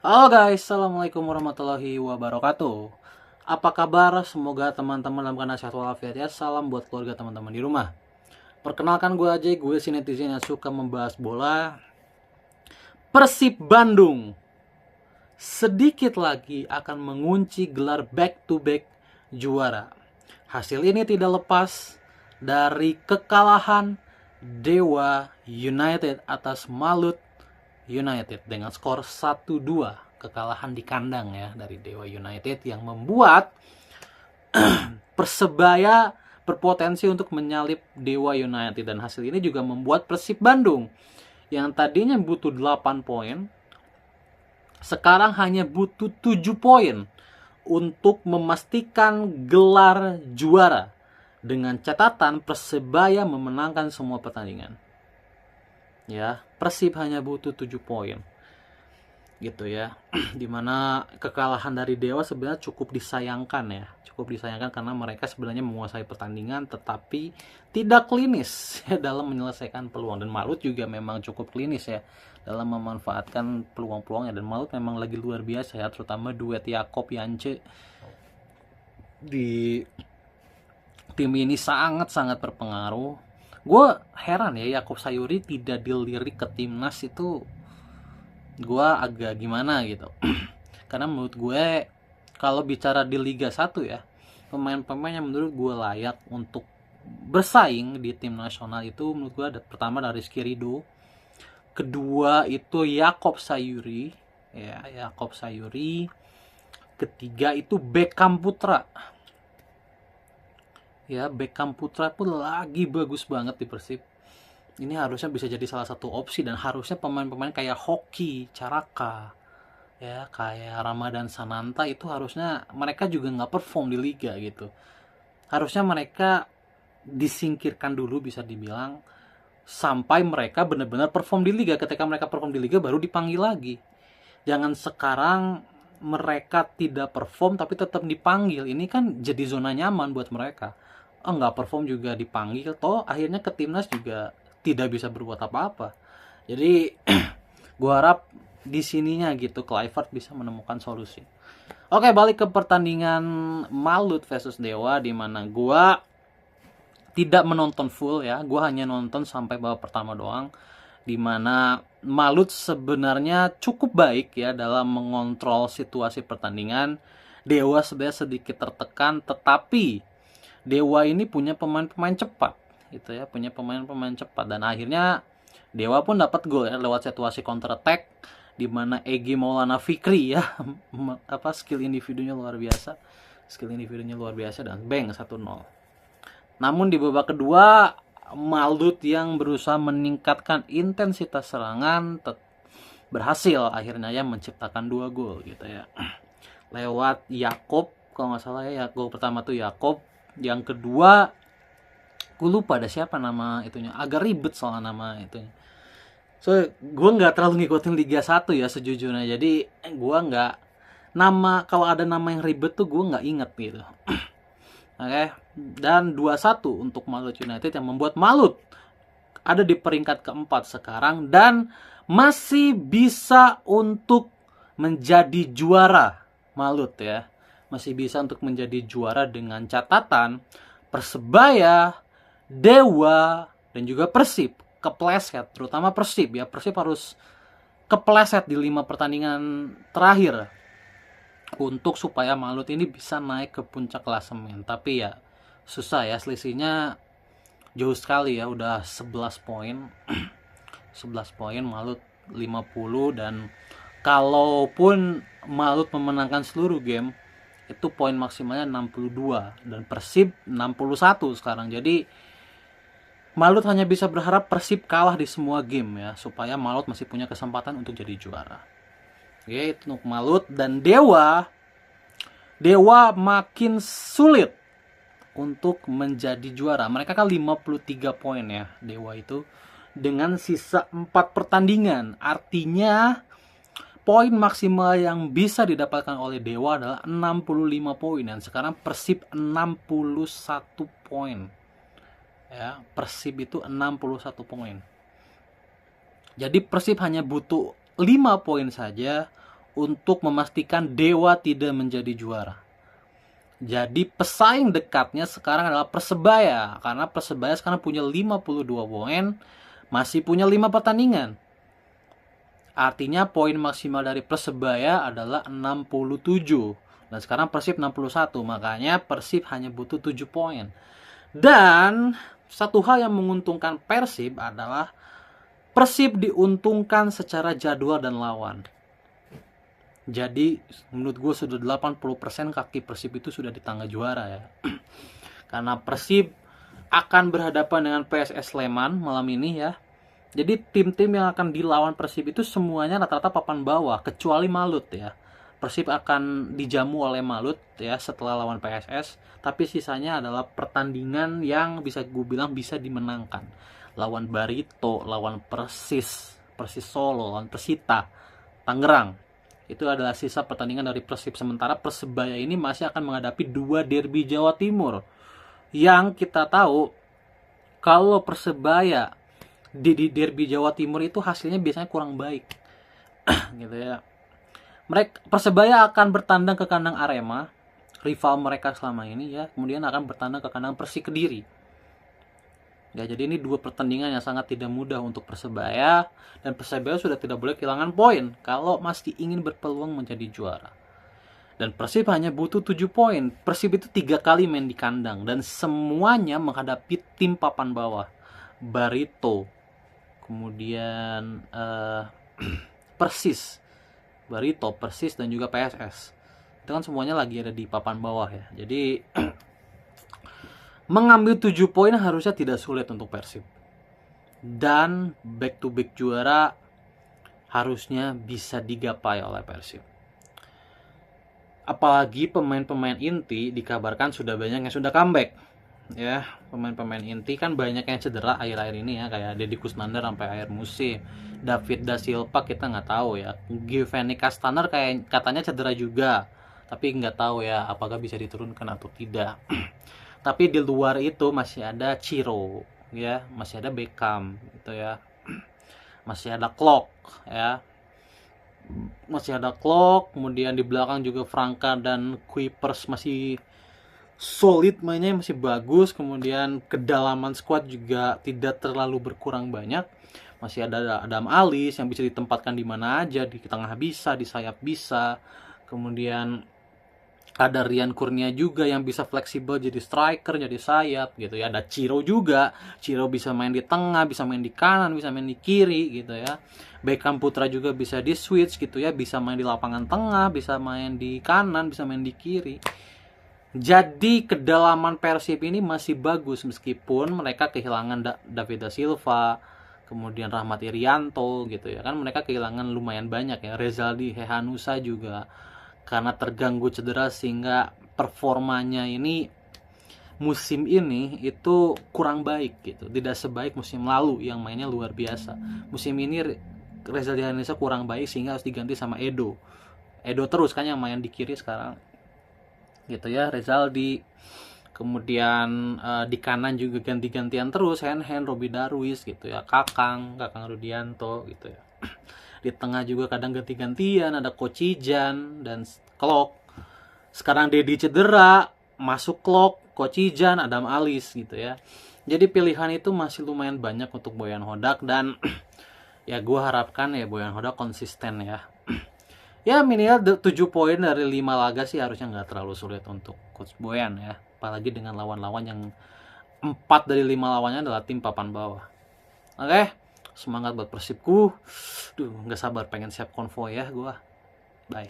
Halo guys, Assalamualaikum warahmatullahi wabarakatuh. Apa kabar? Semoga teman-teman dalam keadaan sehat walafiat ya. Salam buat keluarga teman-teman di rumah. Perkenalkan gue aja, gue si netizen yang suka membahas bola. Persib Bandung sedikit lagi akan mengunci gelar back-to-back juara. Hasil ini tidak lepas dari kekalahan Dewa United atas Malut United dengan skor 1-2. Kekalahan di kandang ya dari Dewa United yang membuat Persebaya berpotensi untuk menyalip Dewa United, dan hasil ini juga membuat Persib Bandung yang tadinya butuh 8 poin sekarang hanya butuh 7 poin untuk memastikan gelar juara, dengan catatan Persebaya memenangkan semua pertandingan. Ya, Persib hanya butuh 7 poin. Gitu ya. Dimana kekalahan dari Dewa sebenarnya cukup disayangkan ya. Cukup disayangkan karena mereka sebenarnya menguasai pertandingan tetapi tidak klinis ya dalam menyelesaikan peluang, dan Malut juga memang cukup klinis ya dalam memanfaatkan peluang-peluangnya, dan Malut memang lagi luar biasa ya, terutama duet Yakob Yance di tim ini sangat-sangat berpengaruh. Gue heran ya, Yakob Sayuri tidak dilirik ke timnas itu, gue agak gimana gitu. Karena menurut gue kalau bicara di Liga 1 ya, pemain-pemain yang menurut gue layak untuk bersaing di tim nasional itu menurut gue ada, pertama dari Rizky Ridho, kedua itu Yakob Sayuri ya, Yakob Sayuri, ketiga itu Beckham Putra ya. Beckham Putra pun lagi bagus banget di Persib. Ini harusnya bisa jadi salah satu opsi, dan harusnya pemain-pemain kayak Hoki, Caraka, ya kayak Ramadan Sananta itu harusnya mereka juga nggak perform di liga gitu. Harusnya mereka disingkirkan dulu bisa dibilang sampai mereka benar-benar perform di liga. Ketika mereka perform di liga baru dipanggil lagi. Jangan sekarang mereka tidak perform tapi tetap dipanggil. Ini kan jadi zona nyaman buat mereka. Nggak perform juga dipanggil, toh akhirnya ke timnas juga tidak bisa berbuat apa-apa. Jadi gue harap di sininya gitu Kluivert bisa menemukan solusi. Oke, balik ke pertandingan Malut versus Dewa, di mana gue tidak menonton full ya, gue hanya nonton sampai babak pertama doang, di mana Malut sebenarnya cukup baik ya dalam mengontrol situasi pertandingan. Dewa sebenarnya sedikit tertekan, tetapi Dewa ini punya pemain-pemain cepat gitu ya, punya pemain-pemain cepat, dan akhirnya Dewa pun dapat gol ya lewat situasi counter attack di mana Egy Maulana Fikri ya apa skill individunya luar biasa. Dan bang 1-0. Namun di babak kedua Malut yang berusaha meningkatkan intensitas serangan berhasil akhirnya ya menciptakan 2 gol gitu ya. Lewat Yakob kalau nggak salah ya, gol pertama tuh Yakob, yang kedua gue lupa ada siapa nama itunya, agak ribet soal nama itunya. So gue nggak terlalu ngikutin Liga 1 ya sejujurnya, jadi gue nggak, nama kalau ada nama yang ribet tuh gue nggak inget gitu. Oke. Dan 2-1 untuk Malut United yang membuat Malut ada di peringkat keempat sekarang dan masih bisa untuk menjadi juara. Malut ya masih bisa untuk menjadi juara dengan catatan Persebaya, Dewa, dan juga Persib kepleset, terutama Persib ya. Persib harus kepleset di 5 pertandingan terakhir untuk supaya Malut ini bisa naik ke puncak klasemen. Tapi ya susah ya, selisihnya jauh sekali ya, udah 11 poin. 11 poin, Malut 50, dan kalaupun Malut memenangkan seluruh game itu poin maksimalnya 62 dan Persib 61 sekarang. Jadi Malut hanya bisa berharap Persib kalah di semua game ya, supaya Malut masih punya kesempatan untuk jadi juara. Oke, itu untuk Malut. Dan Dewa makin sulit untuk menjadi juara. Mereka kan 53 poin ya Dewa itu dengan sisa 4 pertandingan. Artinya poin maksimal yang bisa didapatkan oleh Dewa adalah 65 poin, dan sekarang Persib 61 poin. Ya, Persib itu 61 poin. Jadi Persib hanya butuh 5 poin saja untuk memastikan Dewa tidak menjadi juara. Jadi pesaing dekatnya sekarang adalah Persebaya, karena Persebaya sekarang punya 52 poin, masih punya 5 pertandingan. Artinya poin maksimal dari Persebaya adalah 67. Dan sekarang Persib 61, makanya Persib hanya butuh 7 poin. Dan satu hal yang menguntungkan Persib adalah Persib diuntungkan secara jadwal dan lawan. Jadi menurut gue sudah 80% kaki Persib itu sudah di tangga juara ya. Karena Persib akan berhadapan dengan PSS Sleman malam ini ya. Jadi tim-tim yang akan dilawan Persib itu semuanya rata-rata papan bawah kecuali Malut ya. Persib akan dijamu oleh Malut ya setelah lawan PSS, tapi sisanya adalah pertandingan yang bisa gue bilang bisa dimenangkan. Lawan Barito, lawan Persis Solo, lawan Persita Tangerang. Itu adalah sisa pertandingan dari Persib. Sementara Persebaya ini masih akan menghadapi 2 derby Jawa Timur. Yang kita tahu kalau Persebaya di derby Jawa Timur itu hasilnya biasanya kurang baik. Gitu ya. Persebaya akan bertandang ke kandang Arema, rival mereka selama ini ya. Kemudian akan bertandang ke kandang Persik Kediri. Ya, jadi ini 2 pertandingan yang sangat tidak mudah untuk Persebaya, dan Persebaya sudah tidak boleh kehilangan poin kalau masih ingin berpeluang menjadi juara. Dan Persib hanya butuh 7 poin. Persib itu 3 kali main di kandang dan semuanya menghadapi tim papan bawah. Barito, kemudian Persis, Barito, Persis dan juga PSS. Itu kan semuanya lagi ada di papan bawah ya. Jadi mengambil 7 poin harusnya tidak sulit untuk Persib. Dan back to back juara harusnya bisa digapai oleh Persib. Apalagi pemain-pemain inti dikabarkan sudah banyak yang sudah comeback. Ya, pemain-pemain inti kan banyak yang cedera akhir-akhir ini ya, kayak Deddy Kusnandar sampai akhir musim. David Da Silva kita nggak tahu ya. Giovanni Castaner kayak katanya cedera juga. Tapi nggak tahu ya apakah bisa diturunkan atau tidak. Tapi di luar itu masih ada Ciro ya, masih ada Beckham gitu ya. Masih ada Klok ya. Masih ada Klok, kemudian di belakang juga Franka dan Kuipers masih solid mainnya, masih bagus. Kemudian kedalaman squad juga tidak terlalu berkurang banyak. Masih ada Adam Alis yang bisa ditempatkan di mana aja, di tengah bisa, di sayap bisa. Kemudian ada Rian Kurnia juga yang bisa fleksibel jadi striker, jadi sayap gitu ya. Ada Ciro juga. Ciro bisa main di tengah, bisa main di kanan, bisa main di kiri gitu ya. Beckham Putra juga bisa di switch gitu ya, bisa main di lapangan tengah, bisa main di kanan, bisa main di kiri. Jadi kedalaman Persib ini masih bagus meskipun mereka kehilangan David Da Silva, kemudian Rahmat Irianto gitu ya. Kan mereka kehilangan lumayan banyak ya. Rezaldi Hehanusa juga karena terganggu cedera sehingga performanya ini musim ini itu kurang baik gitu. Tidak sebaik musim lalu yang mainnya luar biasa. Musim ini Rezaldi Hehanusa kurang baik sehingga harus diganti sama Edo terus kan yang main di kiri sekarang gitu ya. Rezaldi, kemudian di kanan juga ganti-gantian terus, Hen Robi Darwis gitu ya, Kakang Rudianto gitu ya. Di tengah juga kadang ganti-gantian, ada Kocijan dan Klok. Sekarang Dedi cedera, masuk Klok, Kocijan, Adam Alis gitu ya. Jadi pilihan itu masih lumayan banyak untuk Boyan Hodak, dan ya gue harapkan ya Boyan Hodak konsisten ya. Ya minimal 7 poin dari 5 laga sih harusnya nggak terlalu sulit untuk Coach Boyan ya. Apalagi dengan lawan-lawan yang 4 dari 5 lawannya adalah tim papan bawah. Oke, semangat buat Persibku. Duh, nggak sabar pengen siap konvoy ya gua. Bye.